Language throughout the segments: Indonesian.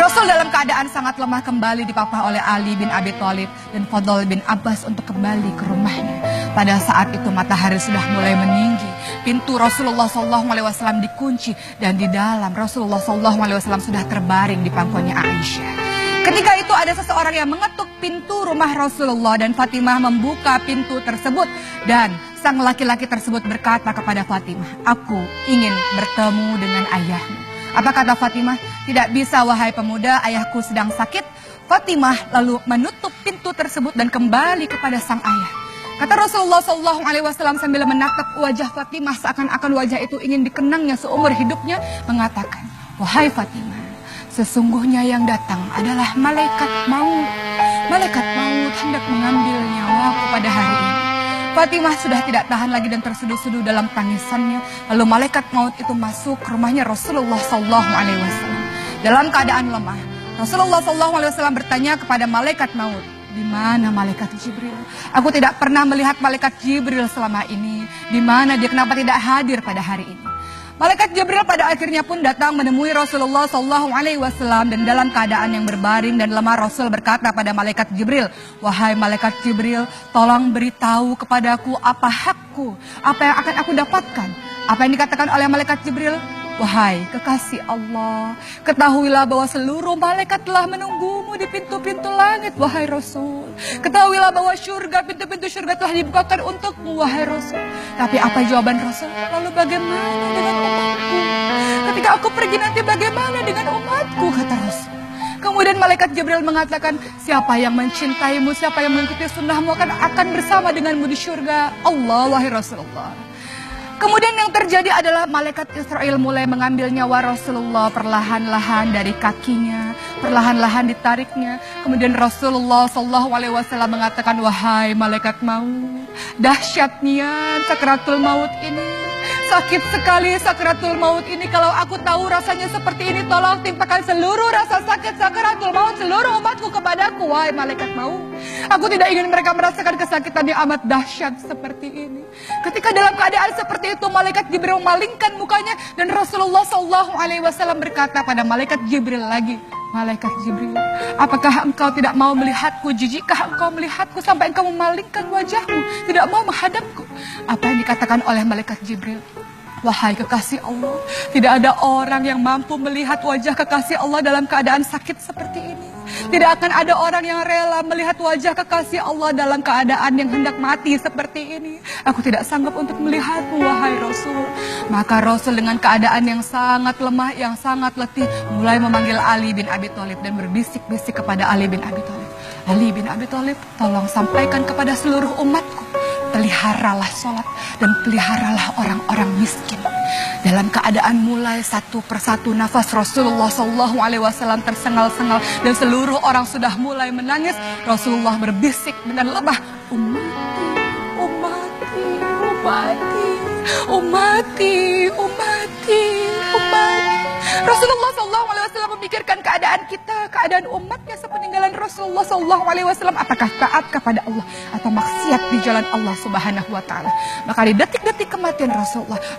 Rasul dalam keadaan sangat lemah kembali dipapah oleh Ali bin Abi Thalib dan Fadl bin Abbas untuk kembali ke rumahnya. Pada saat itu matahari sudah mulai meninggi, pintu Rasulullah SAW dikunci dan di dalam Rasulullah SAW sudah terbaring di pangkuannya Aisyah. Ketika itu ada seseorang yang mengetuk pintu rumah Rasulullah dan Fatimah membuka pintu tersebut dan sang laki-laki tersebut berkata kepada Fatimah, "Aku ingin bertemu dengan ayahmu." Apa kata Fatimah? "Tidak bisa wahai pemuda, ayahku sedang sakit." Fatimah lalu menutup pintu tersebut dan kembali kepada sang ayah. Kata Rasulullah SAW sambil menatap wajah Fatimah seakan-akan wajah itu ingin dikenangnya seumur hidupnya, mengatakan, "Wahai Fatimah, sesungguhnya yang datang adalah malaikat maut. Malaikat maut hendak mengambil nyawaku pada hari ini." Fatimah sudah tidak tahan lagi dan terseduh-seduh dalam tangisannya. Lalu malaikat maut itu masuk ke rumahnya Rasulullah SAW. Dalam keadaan lemah, Rasulullah SAW bertanya kepada malaikat maut, "Di mana malaikat Jibril? Aku tidak pernah melihat malaikat Jibril selama ini. Di mana dia? Kenapa tidak hadir pada hari ini?" Malaikat Jibril pada akhirnya pun datang menemui Rasulullah SAW dan dalam keadaan yang berbaring dan lemah Rasul berkata pada malaikat Jibril, "Wahai malaikat Jibril, tolong beritahu kepadaku apa hakku, apa yang akan aku dapatkan." Apa yang dikatakan oleh malaikat Jibril? "Wahai kekasih Allah, ketahuilah bahwa seluruh malaikat telah menunggumu di pintu-pintu langit, wahai Rasul. Ketahuilah bahwa surga, pintu-pintu surga telah dibukakan untukmu, wahai Rasul." Tapi apa jawaban Rasul? "Lalu bagaimana dengan umatku? Ketika aku pergi nanti bagaimana dengan umatku?" kata Rasul. Kemudian malaikat Jibril mengatakan, "Siapa yang mencintaimu, siapa yang mengikuti sunnahmu akan bersama denganmu di surga Allah, wahai Rasulullah." Kemudian yang terjadi adalah malaikat Israel mulai mengambil nyawa Rasulullah perlahan-lahan dari kakinya, perlahan-lahan ditariknya. Kemudian Rasulullah SAW mengatakan, "Wahai malaikat maut, dahsyatnya sakaratul maut ini. Sakit sekali sakaratul maut ini. Kalau aku tahu rasanya seperti ini, tolong timpakan seluruh rasa sakit sakaratul maut seluruh umatku kepadaku, wahai malaikat maut. Aku tidak ingin mereka merasakan kesakitan yang amat dahsyat seperti ini." Ketika dalam keadaan seperti itu, malaikat Jibril memalingkan mukanya dan Rasulullah SAW berkata pada malaikat Jibril lagi, "Malaikat Jibril, apakah engkau tidak mau melihatku? Jijikkah engkau melihatku sampai engkau memalingkan wajahmu, tidak mau menghadapku?" Apa yang dikatakan oleh malaikat Jibril? "Wahai kekasih Allah, tidak ada orang yang mampu melihat wajah kekasih Allah dalam keadaan sakit seperti ini. Tidak akan ada orang yang rela melihat wajah kekasih Allah dalam keadaan yang hendak mati seperti ini. Aku tidak sanggup untuk melihatmu, wahai Rasul." Maka Rasul dengan keadaan yang sangat lemah, yang sangat letih, mulai memanggil Ali bin Abi Thalib dan berbisik-bisik kepada Ali bin Abi Thalib, "Ali bin Abi Thalib, tolong sampaikan kepada seluruh umatku, peliharalah sholat dan peliharalah orang-orang miskin." Dalam keadaan mulai satu persatu nafas Rasulullah SAW tersengal-sengal dan seluruh orang sudah mulai menangis, Rasulullah berbisik dengan lemah, "Umati, umati, umati, umati, umati, umati." Rasulullah SAW memikirkan keadaan kita, keadaan umatnya sepeninggalan Rasulullah SAW. Apakah taat kepada Allah atau maksiat di jalan Allah Subhanahu wa Ta'ala? Maka di detik-detik kematian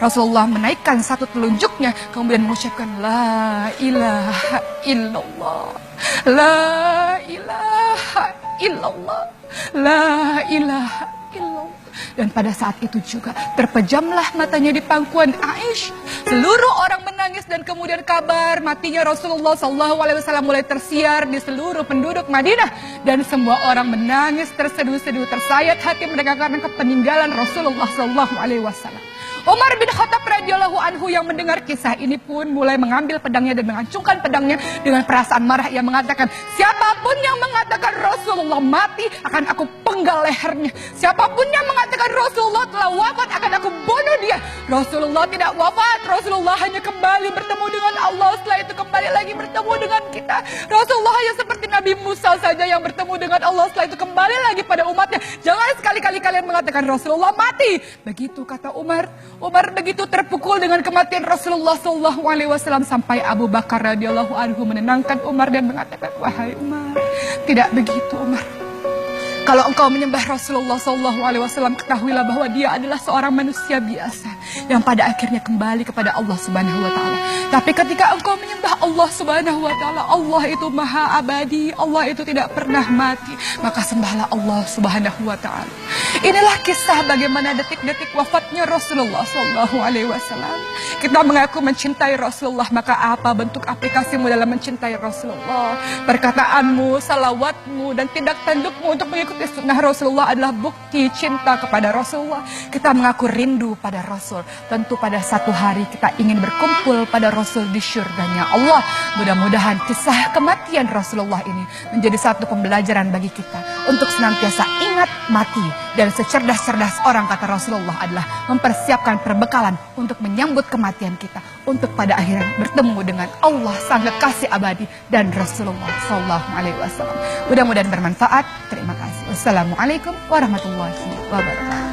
Rasulullah menaikkan satu telunjuknya, kemudian mengucapkan, "La ilaha illallah, la ilaha illallah, la ilaha illallah." Dan pada saat itu juga terpejamlah matanya di pangkuan Aisyah. Seluruh orang menangis dan kemudian kabar matinya Rasulullah SAW mulai tersiar di seluruh penduduk Madinah. Dan semua orang menangis terseduh-seduh, tersayat hati mereka karena kepeninggalan Rasulullah SAW. Umar bin Khattab radhiyallahu anhu yang mendengar kisah ini pun mulai mengambil pedangnya dan mengacungkan pedangnya dengan perasaan marah. Ia mengatakan, "Siapapun yang mengatakan Rasulullah mati, akan aku penggal lehernya. Siapapun yang mengatakan Rasulullah telah wafat, akan aku bunuh dia." Rasulullah tidak wafat. Rasulullah hanya kembali bertemu dengan Allah. Setelah itu kembali lagi bertemu dengan kita. Rasulullah hanya seperti Nabi Musa saja yang bertemu dengan Allah. Setelah itu kembali lagi pada umatnya. Jangan sekali-kali kalian mengatakan Rasulullah mati. Begitu kata Umar. Umar begitu terpukul dengan kematian Rasulullah SAW sampai Abu Bakar radhiyallahu anhu menenangkan Umar dan mengatakan, "Wahai Umar, tidak begitu Umar. Kalau engkau menyembah Rasulullah SAW, ketahuilah bahwa dia adalah seorang manusia biasa yang pada akhirnya kembali kepada Allah Subhanahu wa Ta'ala. Tapi ketika engkau menyembah Allah Subhanahu wa Ta'ala, Allah itu maha abadi, Allah itu tidak pernah mati, maka sembahlah Allah Subhanahu wa Ta'ala. Inilah kisah bagaimana detik-detik wafatnya Rasulullah SAW. Kita mengaku mencintai Rasulullah, maka apa bentuk aplikasimu dalam mencintai Rasulullah? Perkataanmu, salawatmu, dan tindak tandukmu untuk mengikuti sunnah Rasulullah adalah bukti cinta kepada Rasulullah. Kita mengaku rindu pada Rasul. Tentu pada satu hari kita ingin berkumpul pada Rasul di syurganya Allah. Mudah-mudahan kisah kematian Rasulullah ini menjadi satu pembelajaran bagi kita untuk senantiasa ingat mati. Dan secerdas-cerdas orang, kata Rasulullah, adalah mempersiapkan perbekalan untuk menyambut kematian kita, untuk pada akhirnya bertemu dengan Allah sang kekasih abadi dan Rasulullah SAW. Mudah-mudahan bermanfaat. Terima kasih. Wassalamualaikum warahmatullahi wabarakatuh.